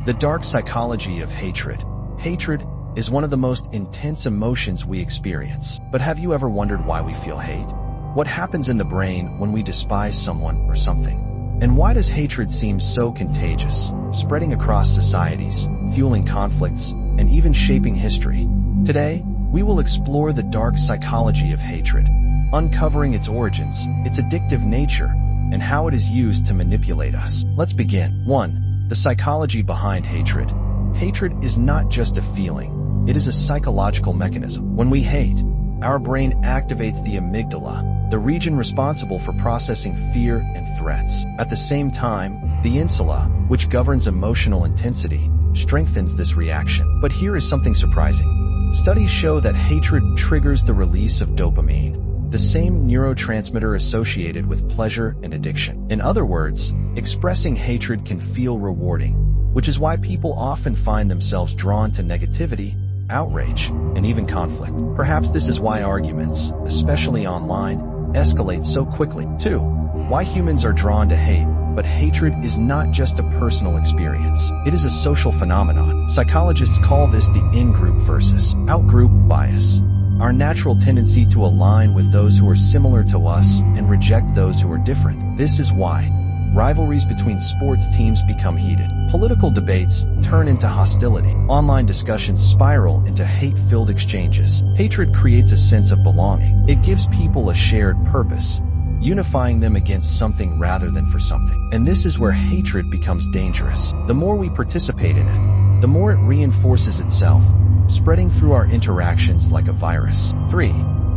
The dark psychology of hatred. Hatred is one of the most intense emotions we experience. But have you ever wondered why we feel hate? What happens in the brain when we despise someone or something? And why does hatred seem so contagious, spreading across societies, fueling conflicts, and even shaping history? Today, we will explore the dark psychology of hatred, uncovering its origins, its addictive nature, and how it is used to manipulate us. Let's begin. 1. The psychology behind hatred. Hatred is not just a feeling, it is a psychological mechanism. When we hate, our brain activates the amygdala, the region responsible for processing fear and threats. At the same time, the insula, which governs emotional intensity, strengthens this reaction. But here is something surprising. Studies show that hatred triggers the release of dopamine, the same neurotransmitter associated with pleasure and addiction. In other words, expressing hatred can feel rewarding, which is why people often find themselves drawn to negativity, outrage, and even conflict. Perhaps this is why arguments, especially online, escalate so quickly. 2. Why humans are drawn to hate. But hatred is not just a personal experience. It is a social phenomenon. Psychologists call this the in-group versus out-group bias. Our natural tendency to align with those who are similar to us and reject those who are different. This is why rivalries between sports teams become heated. Political debates turn into hostility. Online discussions spiral into hate-filled exchanges. Hatred creates a sense of belonging. It gives people a shared purpose, unifying them against something rather than for something. And this is where hatred becomes dangerous. The more we participate in it, the more it reinforces itself, spreading through our interactions like a virus. 3.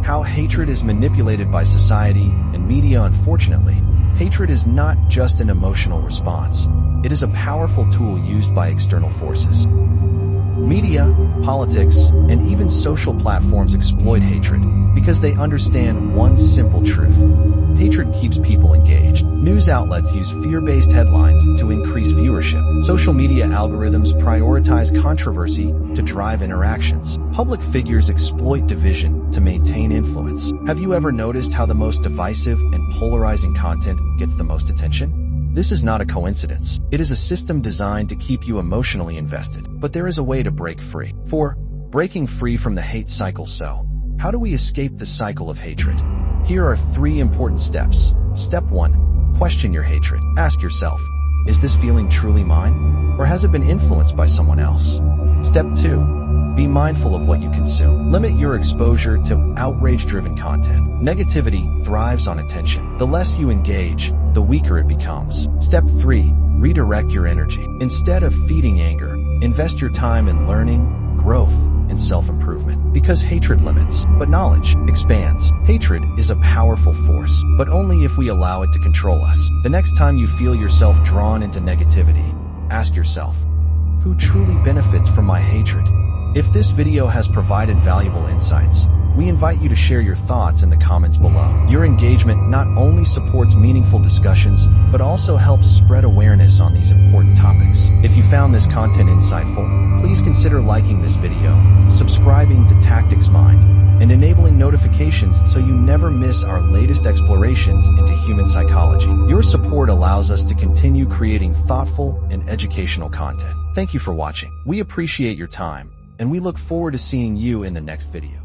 How hatred is manipulated by society and media. Unfortunately, hatred is not just an emotional response. It is a powerful tool used by external forces. Media, politics, and even social platforms exploit hatred because they understand one simple truth. Hatred keeps people engaged. News outlets use fear-based headlines to increase viewership. Social media algorithms prioritize controversy to drive interactions. Public figures exploit division to maintain influence. Have you ever noticed how the most divisive and polarizing content gets the most attention? This is not a coincidence. It is a system designed to keep you emotionally invested. But there is a way to break free. 4. Breaking free from the hate cycle. So, how do we escape the cycle of hatred? Here are 3 important steps. Step 1. Question your hatred. Ask yourself, is this feeling truly mine? Or has it been influenced by someone else? Step 2. Be mindful of what you consume. Limit your exposure to outrage-driven content. Negativity thrives on attention. The less you engage, the weaker it becomes. Step 3. Redirect your energy. Instead of feeding anger, invest your time in learning, growth, and self-improvement. Because hatred limits, but knowledge expands. Hatred is a powerful force, but only if we allow it to control us. The next time you feel yourself drawn into negativity, ask yourself, who truly benefits from my hatred? If this video has provided valuable insights, we invite you to share your thoughts in the comments below. Your engagement not only supports meaningful discussions, but also helps spread awareness on these important topics. If you found this content insightful, please consider liking this video, subscribing to Tactics Mind, and enabling notifications so you never miss our latest explorations into human psychology. Your support allows us to continue creating thoughtful and educational content. Thank you for watching. We appreciate your time, and we look forward to seeing you in the next video.